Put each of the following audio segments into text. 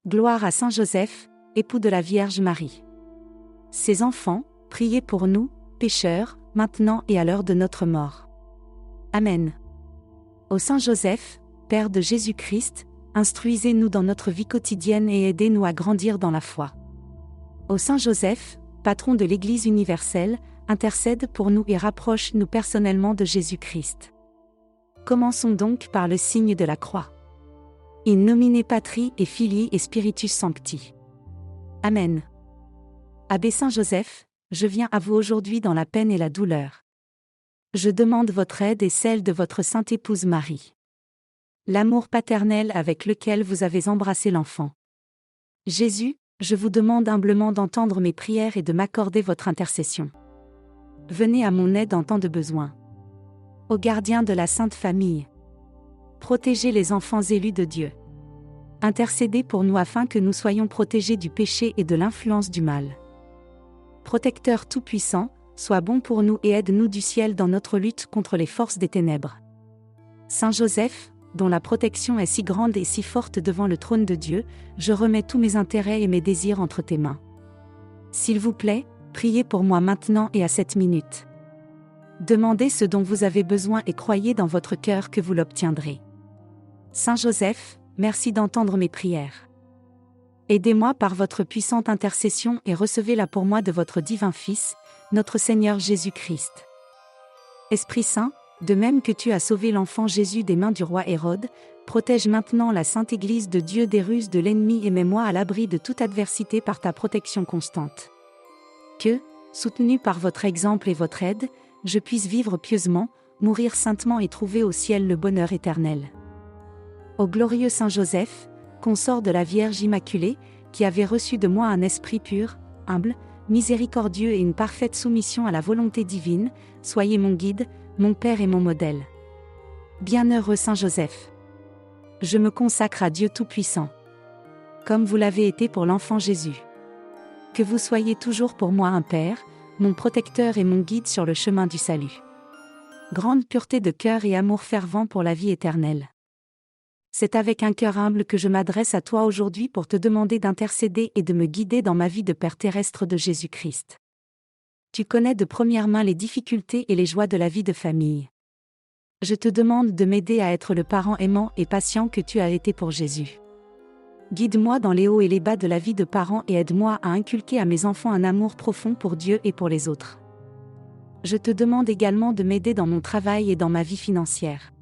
Gloire à Saint Joseph, époux de la Vierge Marie. Ses enfants, priez pour nous, pécheurs, maintenant et à l'heure de notre mort. Amen. Ô Saint Joseph, Père de Jésus-Christ, instruisez-nous dans notre vie quotidienne et aidez-nous à grandir dans la foi. Ô Saint Joseph, patron de l'Église universelle, intercède pour nous et rapproche-nous personnellement de Jésus-Christ. Commençons donc par le signe de la croix. In nomine Patri et Filii et Spiritus Sancti. Amen. Abbé Saint Joseph, je viens à vous aujourd'hui dans la peine et la douleur. Je demande votre aide et celle de votre sainte épouse Marie. L'amour paternel avec lequel vous avez embrassé l'enfant. Jésus, je vous demande humblement d'entendre mes prières et de m'accorder votre intercession. Venez à mon aide en temps de besoin. Ô gardien de la Sainte Famille, protégez les enfants élus de Dieu. Intercédez pour nous afin que nous soyons protégés du péché et de l'influence du mal. Protecteur tout-puissant, sois bon pour nous et aide-nous du ciel dans notre lutte contre les forces des ténèbres. Saint Joseph, dont la protection est si grande et si forte devant le trône de Dieu, je remets tous mes intérêts et mes désirs entre tes mains. S'il vous plaît, priez pour moi maintenant et à cette minute. Demandez ce dont vous avez besoin et croyez dans votre cœur que vous l'obtiendrez. Saint Joseph, merci d'entendre mes prières. Aidez-moi par votre puissante intercession et recevez-la pour moi de votre divin Fils, notre Seigneur Jésus-Christ. Esprit Saint, de même que tu as sauvé l'enfant Jésus des mains du roi Hérode, protège maintenant la Sainte Église de Dieu des ruses de l'ennemi et mets-moi à l'abri de toute adversité par ta protection constante. Que, soutenu par votre exemple et votre aide, je puisse vivre pieusement, mourir saintement et trouver au ciel le bonheur éternel. Ô glorieux Saint Joseph, consort de la Vierge Immaculée, qui avait reçu de moi un esprit pur, humble, miséricordieux et une parfaite soumission à la volonté divine, soyez mon guide, mon Père et mon modèle. Bienheureux Saint Joseph. Je me consacre à Dieu Tout-Puissant. Comme vous l'avez été pour l'enfant Jésus. Que vous soyez toujours pour moi un Père, mon protecteur et mon guide sur le chemin du salut. Grande pureté de cœur et amour fervent pour la vie éternelle. C'est avec un cœur humble que je m'adresse à toi aujourd'hui pour te demander d'intercéder et de me guider dans ma vie de Père terrestre de Jésus-Christ. Tu connais de première main les difficultés et les joies de la vie de famille. Je te demande de m'aider à être le parent aimant et patient que tu as été pour Jésus. Guide-moi dans les hauts et les bas de la vie de parent et aide-moi à inculquer à mes enfants un amour profond pour Dieu et pour les autres. Je te demande également de m'aider dans mon travail et dans ma vie financière.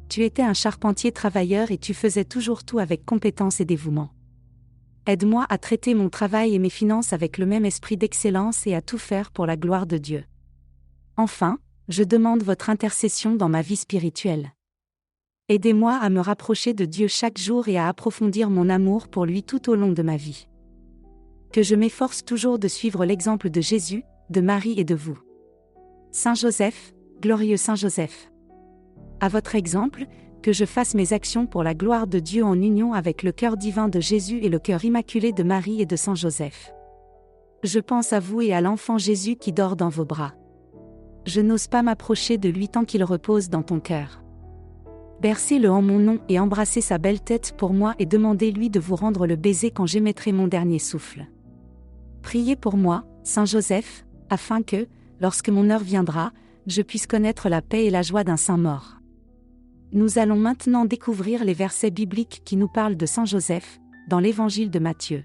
Tu étais un charpentier travailleur et tu faisais toujours tout avec compétence et dévouement. Aide-moi à traiter mon travail et mes finances avec le même esprit d'excellence et à tout faire pour la gloire de Dieu. Enfin, je demande votre intercession dans ma vie spirituelle. Aidez-moi à me rapprocher de Dieu chaque jour et à approfondir mon amour pour lui tout au long de ma vie. Que je m'efforce toujours de suivre l'exemple de Jésus, de Marie et de vous. Saint Joseph, glorieux Saint Joseph. À votre exemple, que je fasse mes actions pour la gloire de Dieu en union avec le cœur divin de Jésus et le cœur immaculé de Marie et de Saint Joseph. Je pense à vous et à l'enfant Jésus qui dort dans vos bras. Je n'ose pas m'approcher de lui tant qu'il repose dans ton cœur. Bercez-le en mon nom et embrassez sa belle tête pour moi et demandez-lui de vous rendre le baiser quand j'émettrai mon dernier souffle. Priez pour moi, Saint Joseph, afin que, lorsque mon heure viendra, je puisse connaître la paix et la joie d'un saint mort. Nous allons maintenant découvrir les versets bibliques qui nous parlent de Saint Joseph, dans l'Évangile de Matthieu.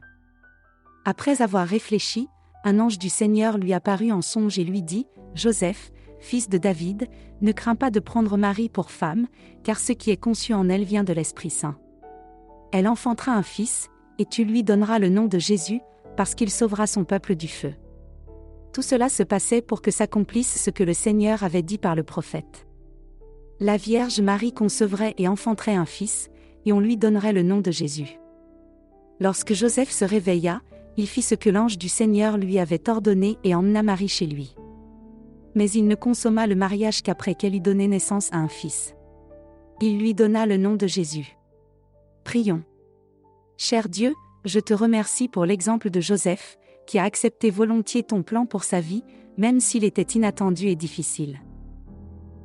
Après avoir réfléchi, un ange du Seigneur lui apparut en songe et lui dit : « Joseph, fils de David, ne crains pas de prendre Marie pour femme, car ce qui est conçu en elle vient de l'Esprit Saint. Elle enfantera un fils, et tu lui donneras le nom de Jésus, parce qu'il sauvera son peuple du feu. » Tout cela se passait pour que s'accomplisse ce que le Seigneur avait dit par le prophète. La Vierge Marie concevrait et enfanterait un fils, et on lui donnerait le nom de Jésus. Lorsque Joseph se réveilla, il fit ce que l'ange du Seigneur lui avait ordonné et emmena Marie chez lui. Mais il ne consomma le mariage qu'après qu'elle eut donné naissance à un fils. Il lui donna le nom de Jésus. Prions. Cher Dieu, je te remercie pour l'exemple de Joseph, qui a accepté volontiers ton plan pour sa vie, même s'il était inattendu et difficile.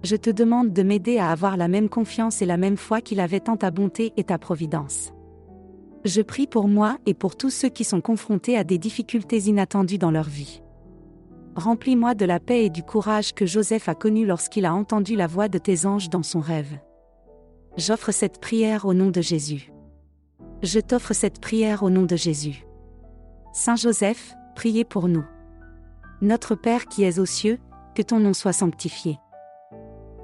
Je te demande de m'aider à avoir la même confiance et la même foi qu'il avait en ta bonté et ta providence. Je prie pour moi et pour tous ceux qui sont confrontés à des difficultés inattendues dans leur vie. Remplis-moi de la paix et du courage que Joseph a connu lorsqu'il a entendu la voix de tes anges dans son rêve. J'offre cette prière au nom de Jésus. Je t'offre cette prière au nom de Jésus. Saint Joseph, priez pour nous. Notre Père qui es aux cieux, que ton nom soit sanctifié.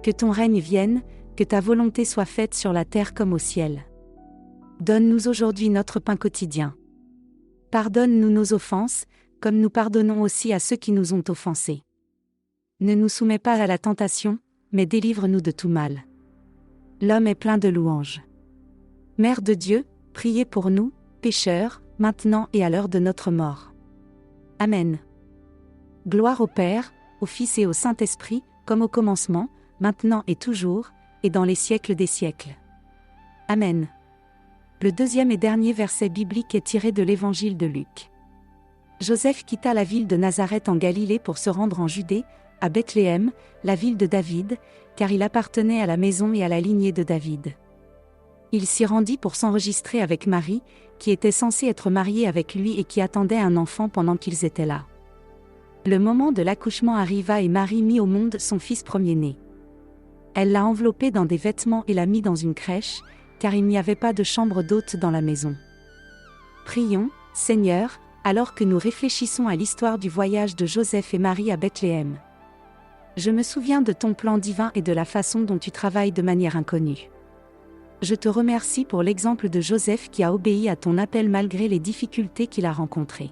Que ton règne vienne, que ta volonté soit faite sur la terre comme au ciel. Donne-nous aujourd'hui notre pain quotidien. Pardonne-nous nos offenses, comme nous pardonnons aussi à ceux qui nous ont offensés. Ne nous soumets pas à la tentation, mais délivre-nous de tout mal. L'homme est plein de louanges. Mère de Dieu, priez pour nous, pécheurs, maintenant et à l'heure de notre mort. Amen. Gloire au Père, au Fils et au Saint-Esprit, comme au commencement, maintenant et toujours, et dans les siècles des siècles. Amen. Le deuxième et dernier verset biblique est tiré de l'Évangile de Luc. Joseph quitta la ville de Nazareth en Galilée pour se rendre en Judée, à Bethléem, la ville de David, car il appartenait à la maison et à la lignée de David. Il s'y rendit pour s'enregistrer avec Marie, qui était censée être mariée avec lui et qui attendait un enfant pendant qu'ils étaient là. Le moment de l'accouchement arriva et Marie mit au monde son fils premier-né. Elle l'a enveloppé dans des vêtements et l'a mis dans une crèche, car il n'y avait pas de chambre d'hôte dans la maison. Prions, Seigneur, alors que nous réfléchissons à l'histoire du voyage de Joseph et Marie à Bethléem. Je me souviens de ton plan divin et de la façon dont tu travailles de manière inconnue. Je te remercie pour l'exemple de Joseph qui a obéi à ton appel malgré les difficultés qu'il a rencontrées.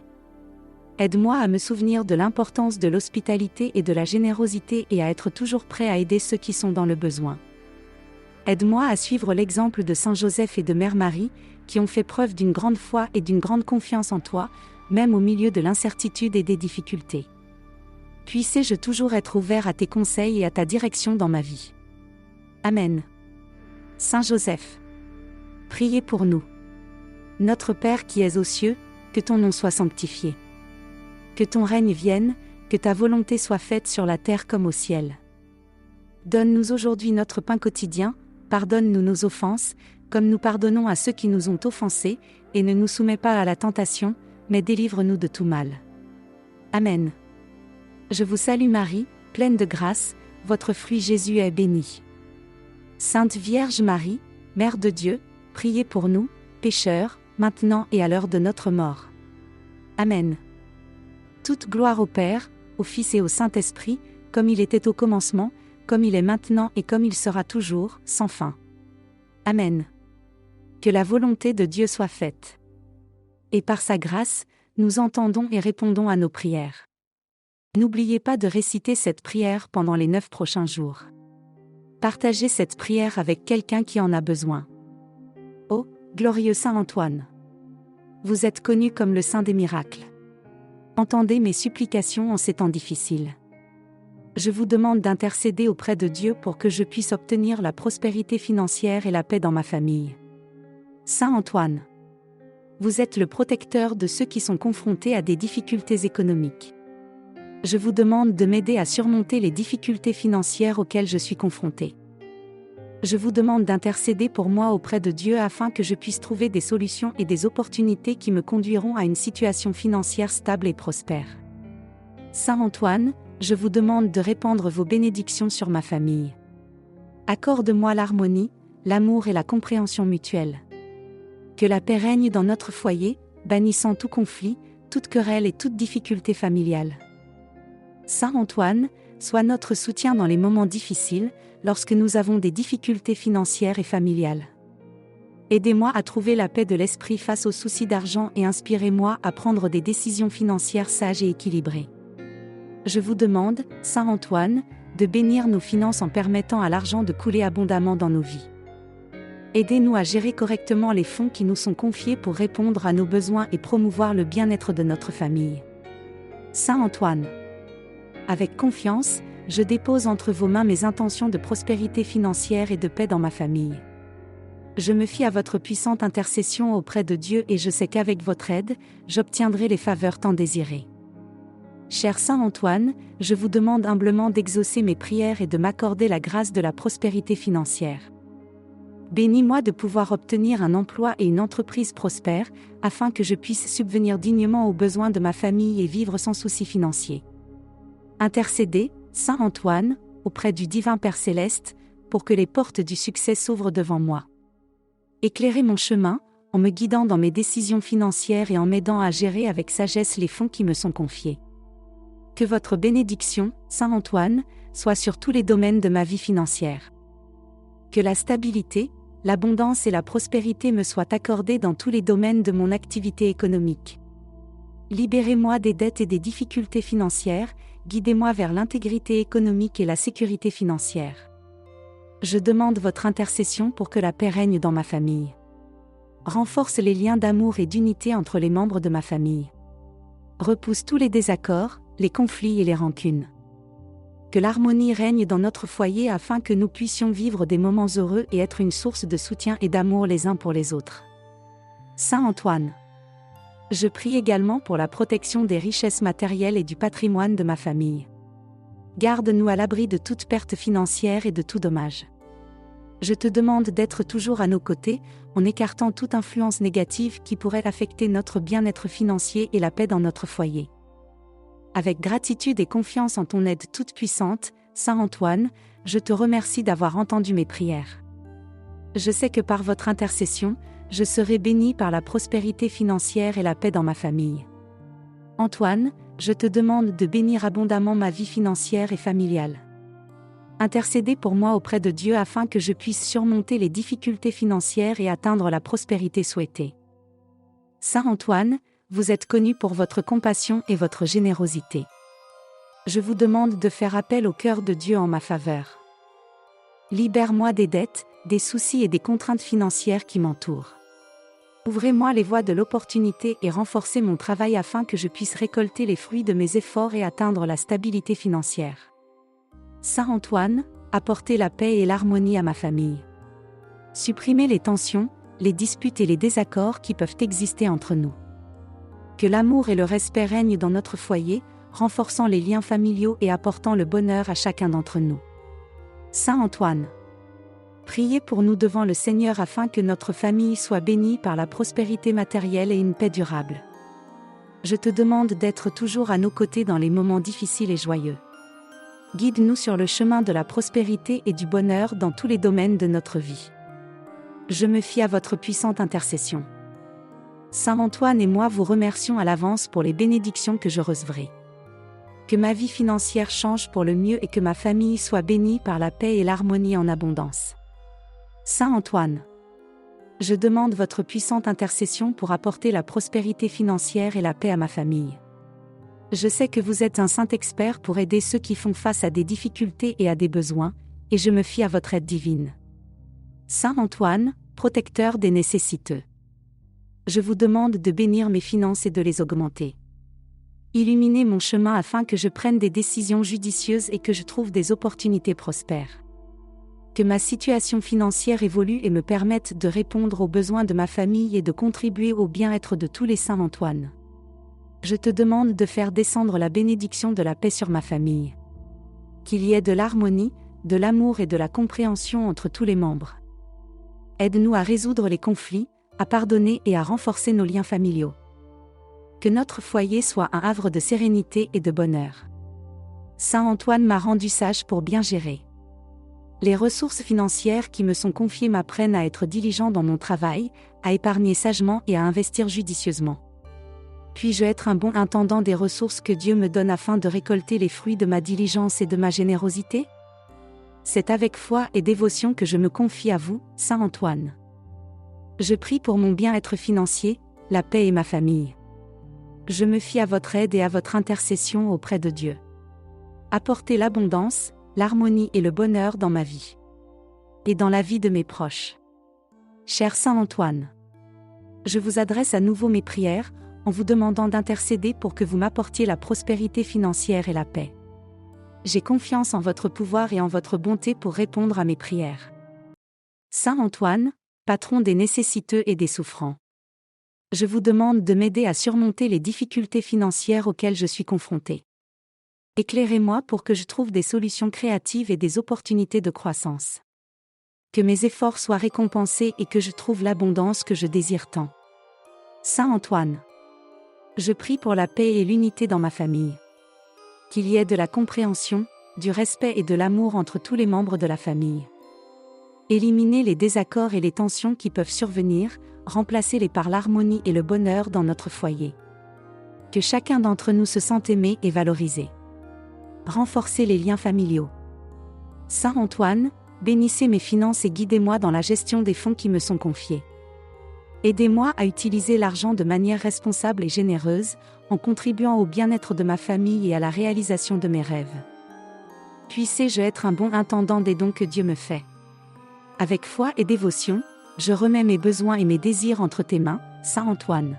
Aide-moi à me souvenir de l'importance de l'hospitalité et de la générosité et à être toujours prêt à aider ceux qui sont dans le besoin. Aide-moi à suivre l'exemple de Saint Joseph et de Mère Marie, qui ont fait preuve d'une grande foi et d'une grande confiance en toi, même au milieu de l'incertitude et des difficultés. Puisse-je toujours être ouvert à tes conseils et à ta direction dans ma vie. Amen. Saint Joseph, priez pour nous. Notre Père qui es aux cieux, que ton nom soit sanctifié. Que ton règne vienne, que ta volonté soit faite sur la terre comme au ciel. Donne-nous aujourd'hui notre pain quotidien, pardonne-nous nos offenses, comme nous pardonnons à ceux qui nous ont offensés, et ne nous soumets pas à la tentation, mais délivre-nous de tout mal. Amen. Je vous salue Marie, pleine de grâce, votre fruit Jésus est béni. Sainte Vierge Marie, Mère de Dieu, priez pour nous, pécheurs, maintenant et à l'heure de notre mort. Amen. Toute gloire au Père, au Fils et au Saint-Esprit, comme il était au commencement, comme il est maintenant et comme il sera toujours, sans fin. Amen. Que la volonté de Dieu soit faite. Et par sa grâce, nous entendons et répondons à nos prières. N'oubliez pas de réciter cette prière pendant les 9 prochains jours. Partagez cette prière avec quelqu'un qui en a besoin. Ô, glorieux Saint Antoine! Vous êtes connu comme le Saint des miracles. Entendez mes supplications en ces temps difficiles. Je vous demande d'intercéder auprès de Dieu pour que je puisse obtenir la prospérité financière et la paix dans ma famille. Saint Antoine, vous êtes le protecteur de ceux qui sont confrontés à des difficultés économiques. Je vous demande de m'aider à surmonter les difficultés financières auxquelles je suis confronté. Je vous demande d'intercéder pour moi auprès de Dieu afin que je puisse trouver des solutions et des opportunités qui me conduiront à une situation financière stable et prospère. Saint Antoine, je vous demande de répandre vos bénédictions sur ma famille. Accorde-moi l'harmonie, l'amour et la compréhension mutuelle. Que la paix règne dans notre foyer, bannissant tout conflit, toute querelle et toute difficulté familiale. Saint Antoine, sois notre soutien dans les moments difficiles, lorsque nous avons des difficultés financières et familiales. Aidez-moi à trouver la paix de l'esprit face aux soucis d'argent et inspirez-moi à prendre des décisions financières sages et équilibrées. Je vous demande, Saint Antoine, de bénir nos finances en permettant à l'argent de couler abondamment dans nos vies. Aidez-nous à gérer correctement les fonds qui nous sont confiés pour répondre à nos besoins et promouvoir le bien-être de notre famille. Saint Antoine, avec confiance, je dépose entre vos mains mes intentions de prospérité financière et de paix dans ma famille. Je me fie à votre puissante intercession auprès de Dieu et je sais qu'avec votre aide, j'obtiendrai les faveurs tant désirées. Cher Saint Antoine, je vous demande humblement d'exaucer mes prières et de m'accorder la grâce de la prospérité financière. Bénis-moi de pouvoir obtenir un emploi et une entreprise prospère, afin que je puisse subvenir dignement aux besoins de ma famille et vivre sans souci financier. Intercédez, Saint Antoine, auprès du divin Père Céleste, pour que les portes du succès s'ouvrent devant moi. Éclairez mon chemin, en me guidant dans mes décisions financières et en m'aidant à gérer avec sagesse les fonds qui me sont confiés. Que votre bénédiction, Saint Antoine, soit sur tous les domaines de ma vie financière. Que la stabilité, l'abondance et la prospérité me soient accordées dans tous les domaines de mon activité économique. Libérez-moi des dettes et des difficultés financières, guidez-moi vers l'intégrité économique et la sécurité financière. Je demande votre intercession pour que la paix règne dans ma famille. Renforce les liens d'amour et d'unité entre les membres de ma famille. Repousse tous les désaccords, les conflits et les rancunes. Que l'harmonie règne dans notre foyer afin que nous puissions vivre des moments heureux et être une source de soutien et d'amour les uns pour les autres. Saint Antoine. Je prie également pour la protection des richesses matérielles et du patrimoine de ma famille. Garde-nous à l'abri de toute perte financière et de tout dommage. Je te demande d'être toujours à nos côtés, en écartant toute influence négative qui pourrait affecter notre bien-être financier et la paix dans notre foyer. Avec gratitude et confiance en ton aide toute puissante, Saint Antoine, je te remercie d'avoir entendu mes prières. Je sais que par votre intercession, je serai béni par la prospérité financière et la paix dans ma famille. Antoine, je te demande de bénir abondamment ma vie financière et familiale. Intercédez pour moi auprès de Dieu afin que je puisse surmonter les difficultés financières et atteindre la prospérité souhaitée. Saint Antoine, vous êtes connu pour votre compassion et votre générosité. Je vous demande de faire appel au cœur de Dieu en ma faveur. Libère-moi des dettes, des soucis et des contraintes financières qui m'entourent. Ouvrez-moi les voies de l'opportunité et renforcez mon travail afin que je puisse récolter les fruits de mes efforts et atteindre la stabilité financière. Saint Antoine, apportez la paix et l'harmonie à ma famille. Supprimez les tensions, les disputes et les désaccords qui peuvent exister entre nous. Que l'amour et le respect règnent dans notre foyer, renforçant les liens familiaux et apportant le bonheur à chacun d'entre nous. Saint Antoine. Priez pour nous devant le Seigneur afin que notre famille soit bénie par la prospérité matérielle et une paix durable. Je te demande d'être toujours à nos côtés dans les moments difficiles et joyeux. Guide-nous sur le chemin de la prospérité et du bonheur dans tous les domaines de notre vie. Je me fie à votre puissante intercession. Saint Antoine et moi vous remercions à l'avance pour les bénédictions que je recevrai. Que ma vie financière change pour le mieux et que ma famille soit bénie par la paix et l'harmonie en abondance. Saint Antoine. Je demande votre puissante intercession pour apporter la prospérité financière et la paix à ma famille. Je sais que vous êtes un saint expert pour aider ceux qui font face à des difficultés et à des besoins, et je me fie à votre aide divine. Saint Antoine, protecteur des nécessiteux. Je vous demande de bénir mes finances et de les augmenter. Illuminez mon chemin afin que je prenne des décisions judicieuses et que je trouve des opportunités prospères. Que ma situation financière évolue et me permette de répondre aux besoins de ma famille et de contribuer au bien-être de tous les saints Antoine. Je te demande de faire descendre la bénédiction de la paix sur ma famille. Qu'il y ait de l'harmonie, de l'amour et de la compréhension entre tous les membres. Aide-nous à résoudre les conflits, à pardonner et à renforcer nos liens familiaux. Que notre foyer soit un havre de sérénité et de bonheur. Saint Antoine m'a rendu sage pour bien gérer. Les ressources financières qui me sont confiées m'apprennent à être diligent dans mon travail, à épargner sagement et à investir judicieusement. Puis-je être un bon intendant des ressources que Dieu me donne afin de récolter les fruits de ma diligence et de ma générosité? C'est avec foi et dévotion que je me confie à vous, Saint Antoine. Je prie pour mon bien-être financier, la paix et ma famille. Je me fie à votre aide et à votre intercession auprès de Dieu. Apportez l'abondance, l'harmonie et le bonheur dans ma vie. Et dans la vie de mes proches. Cher Saint Antoine, je vous adresse à nouveau mes prières, en vous demandant d'intercéder pour que vous m'apportiez la prospérité financière et la paix. J'ai confiance en votre pouvoir et en votre bonté pour répondre à mes prières. Saint Antoine, patron des nécessiteux et des souffrants. Je vous demande de m'aider à surmonter les difficultés financières auxquelles je suis confronté. Éclairez-moi pour que je trouve des solutions créatives et des opportunités de croissance. Que mes efforts soient récompensés et que je trouve l'abondance que je désire tant. Saint Antoine. Je prie pour la paix et l'unité dans ma famille. Qu'il y ait de la compréhension, du respect et de l'amour entre tous les membres de la famille. Éliminer les désaccords et les tensions qui peuvent survenir, remplacer-les par l'harmonie et le bonheur dans notre foyer. Que chacun d'entre nous se sente aimé et valorisé. Renforcer les liens familiaux. Saint Antoine, bénissez mes finances et guidez-moi dans la gestion des fonds qui me sont confiés. Aidez-moi à utiliser l'argent de manière responsable et généreuse, en contribuant au bien-être de ma famille et à la réalisation de mes rêves. Puisse-je être un bon intendant des dons que Dieu me fait. Avec foi et dévotion, je remets mes besoins et mes désirs entre tes mains, Saint Antoine.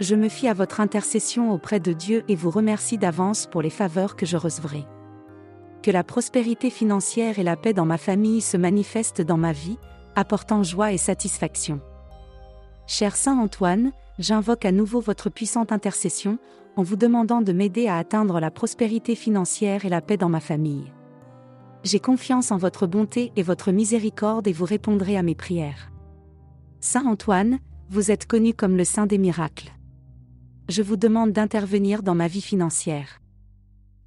Je me fie à votre intercession auprès de Dieu et vous remercie d'avance pour les faveurs que je recevrai. Que la prospérité financière et la paix dans ma famille se manifestent dans ma vie, apportant joie et satisfaction. Cher Saint Antoine, j'invoque à nouveau votre puissante intercession, en vous demandant de m'aider à atteindre la prospérité financière et la paix dans ma famille. J'ai confiance en votre bonté et votre miséricorde et vous répondrez à mes prières. Saint Antoine, vous êtes connu comme le Saint des miracles. Je vous demande d'intervenir dans ma vie financière.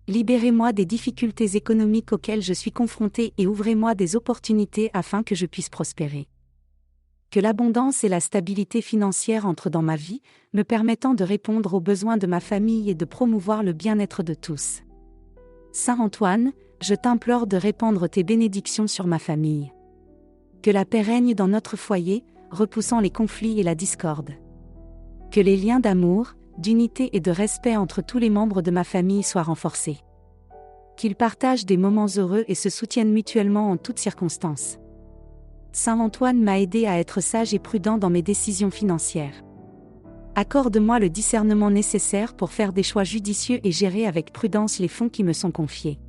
Libérez-moi des difficultés économiques auxquelles je suis confronté et ouvrez-moi des opportunités afin que je puisse prospérer. Que l'abondance et la stabilité financière entrent dans ma vie, me permettant de répondre aux besoins de ma famille et de promouvoir le bien-être de tous. Saint Antoine, je t'implore de répandre tes bénédictions sur ma famille. Que la paix règne dans notre foyer, repoussant les conflits et la discorde. Que les liens d'amour, d'unité et de respect entre tous les membres de ma famille soient renforcés. Qu'ils partagent des moments heureux et se soutiennent mutuellement en toutes circonstances. Saint Antoine m'a aidé à être sage et prudent dans mes décisions financières. Accorde-moi le discernement nécessaire pour faire des choix judicieux et gérer avec prudence les fonds qui me sont confiés.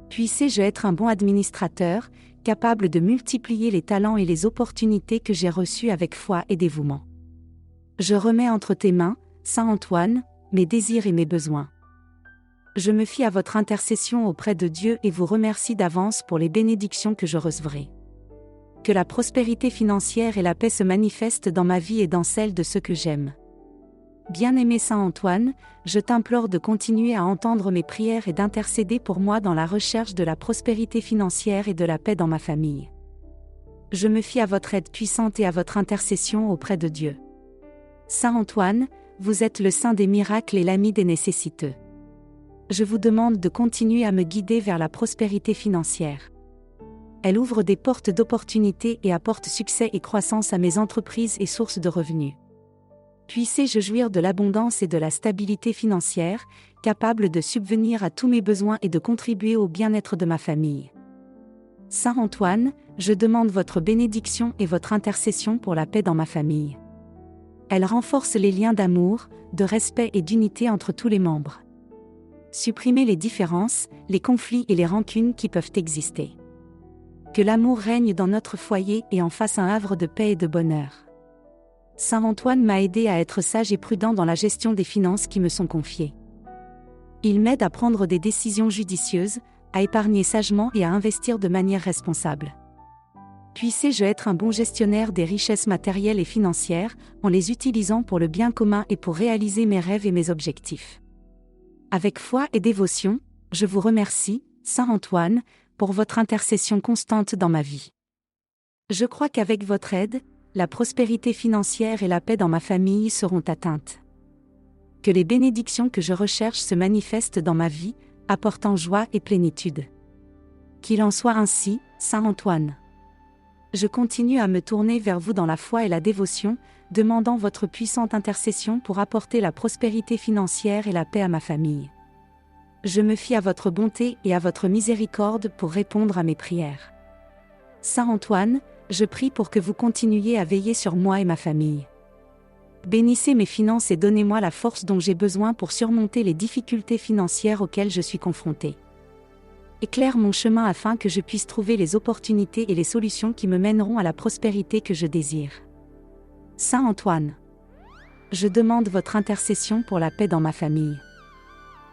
Puisse-je être un bon administrateur, capable de multiplier les talents et les opportunités que j'ai reçus avec foi et dévouement. Je remets entre tes mains, Saint Antoine, mes désirs et mes besoins. Je me fie à votre intercession auprès de Dieu et vous remercie d'avance pour les bénédictions que je recevrai. Que la prospérité financière et la paix se manifestent dans ma vie et dans celle de ceux que j'aime. Bien-aimé Saint Antoine, je t'implore de continuer à entendre mes prières et d'intercéder pour moi dans la recherche de la prospérité financière et de la paix dans ma famille. Je me fie à votre aide puissante et à votre intercession auprès de Dieu. Saint Antoine, vous êtes le saint des miracles et l'ami des nécessiteux. Je vous demande de continuer à me guider vers la prospérité financière. Elle ouvre des portes d'opportunités et apporte succès et croissance à mes entreprises et sources de revenus. Puisse-je jouir de l'abondance et de la stabilité financière, capable de subvenir à tous mes besoins et de contribuer au bien-être de ma famille. Saint Antoine, je demande votre bénédiction et votre intercession pour la paix dans ma famille. Elle renforce les liens d'amour, de respect et d'unité entre tous les membres. Supprimez les différences, les conflits et les rancunes qui peuvent exister. Que l'amour règne dans notre foyer et en fasse un havre de paix et de bonheur. Saint Antoine m'a aidé à être sage et prudent dans la gestion des finances qui me sont confiées. Il m'aide à prendre des décisions judicieuses, à épargner sagement et à investir de manière responsable. Puisse-je être un bon gestionnaire des richesses matérielles et financières, en les utilisant pour le bien commun et pour réaliser mes rêves et mes objectifs. Avec foi et dévotion, je vous remercie, Saint Antoine, pour votre intercession constante dans ma vie. Je crois qu'avec votre aide, la prospérité financière et la paix dans ma famille seront atteintes. Que les bénédictions que je recherche se manifestent dans ma vie, apportant joie et plénitude. Qu'il en soit ainsi, Saint Antoine. Je continue à me tourner vers vous dans la foi et la dévotion, demandant votre puissante intercession pour apporter la prospérité financière et la paix à ma famille. Je me fie à votre bonté et à votre miséricorde pour répondre à mes prières. Saint Antoine, je prie pour que vous continuiez à veiller sur moi et ma famille. Bénissez mes finances et donnez-moi la force dont j'ai besoin pour surmonter les difficultés financières auxquelles je suis confronté. Éclaire mon chemin afin que je puisse trouver les opportunités et les solutions qui me mèneront à la prospérité que je désire. Saint Antoine, je demande votre intercession pour la paix dans ma famille.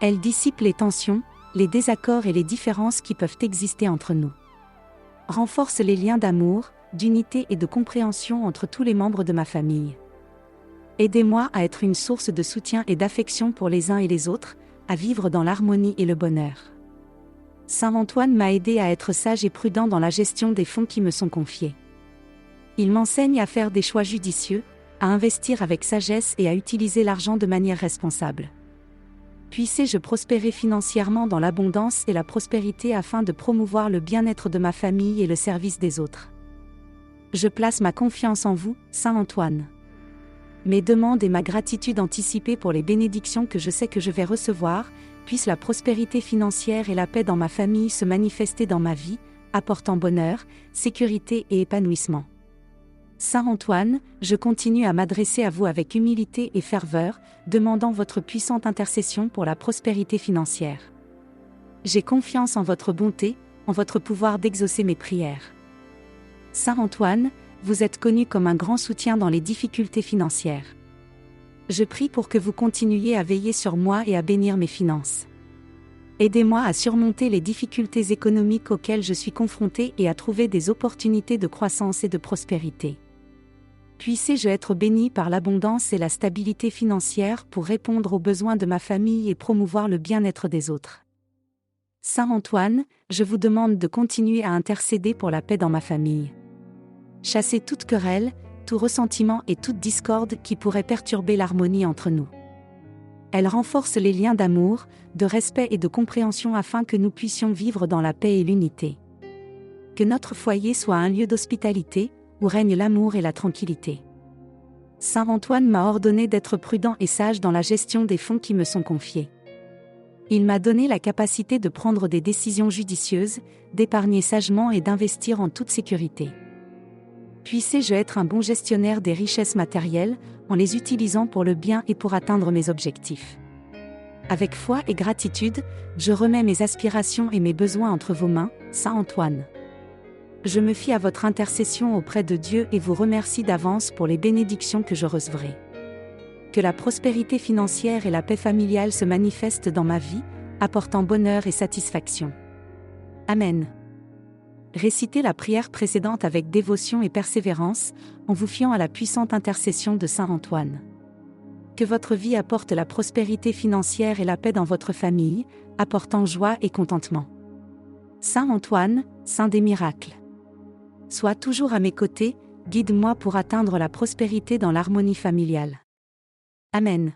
Elle dissipe les tensions, les désaccords et les différences qui peuvent exister entre nous. Renforce les liens d'amour, d'unité et de compréhension entre tous les membres de ma famille. Aidez-moi à être une source de soutien et d'affection pour les uns et les autres, à vivre dans l'harmonie et le bonheur. Saint Antoine m'a aidé à être sage et prudent dans la gestion des fonds qui me sont confiés. Il m'enseigne à faire des choix judicieux, à investir avec sagesse et à utiliser l'argent de manière responsable. Puisse-je prospérer financièrement dans l'abondance et la prospérité afin de promouvoir le bien-être de ma famille et le service des autres. Je place ma confiance en vous, Saint Antoine. Mes demandes et ma gratitude anticipée pour les bénédictions que je sais que je vais recevoir, puisse la prospérité financière et la paix dans ma famille se manifester dans ma vie, apportant bonheur, sécurité et épanouissement. Saint Antoine, je continue à m'adresser à vous avec humilité et ferveur, demandant votre puissante intercession pour la prospérité financière. J'ai confiance en votre bonté, en votre pouvoir d'exaucer mes prières. Saint Antoine, vous êtes connu comme un grand soutien dans les difficultés financières. Je prie pour que vous continuiez à veiller sur moi et à bénir mes finances. Aidez-moi à surmonter les difficultés économiques auxquelles je suis confronté et à trouver des opportunités de croissance et de prospérité. Puisse-je être béni par l'abondance et la stabilité financière pour répondre aux besoins de ma famille et promouvoir le bien-être des autres. Saint Antoine, je vous demande de continuer à intercéder pour la paix dans ma famille. Chassez toute querelle, tout ressentiment et toute discorde qui pourrait perturber l'harmonie entre nous. Elle renforce les liens d'amour, de respect et de compréhension afin que nous puissions vivre dans la paix et l'unité. Que notre foyer soit un lieu d'hospitalité, où règne l'amour et la tranquillité. Saint Antoine m'a ordonné d'être prudent et sage dans la gestion des fonds qui me sont confiés. Il m'a donné la capacité de prendre des décisions judicieuses, d'épargner sagement et d'investir en toute sécurité. Puisse-je être un bon gestionnaire des richesses matérielles, en les utilisant pour le bien et pour atteindre mes objectifs. Avec foi et gratitude, je remets mes aspirations et mes besoins entre vos mains, Saint Antoine. Je me fie à votre intercession auprès de Dieu et vous remercie d'avance pour les bénédictions que je recevrai. Que la prospérité financière et la paix familiale se manifestent dans ma vie, apportant bonheur et satisfaction. Amen. Récitez la prière précédente avec dévotion et persévérance, en vous fiant à la puissante intercession de Saint Antoine. Que votre vie apporte la prospérité financière et la paix dans votre famille, apportant joie et contentement. Saint Antoine, Saint des miracles. Sois toujours à mes côtés, guide-moi pour atteindre la prospérité dans l'harmonie familiale. Amen.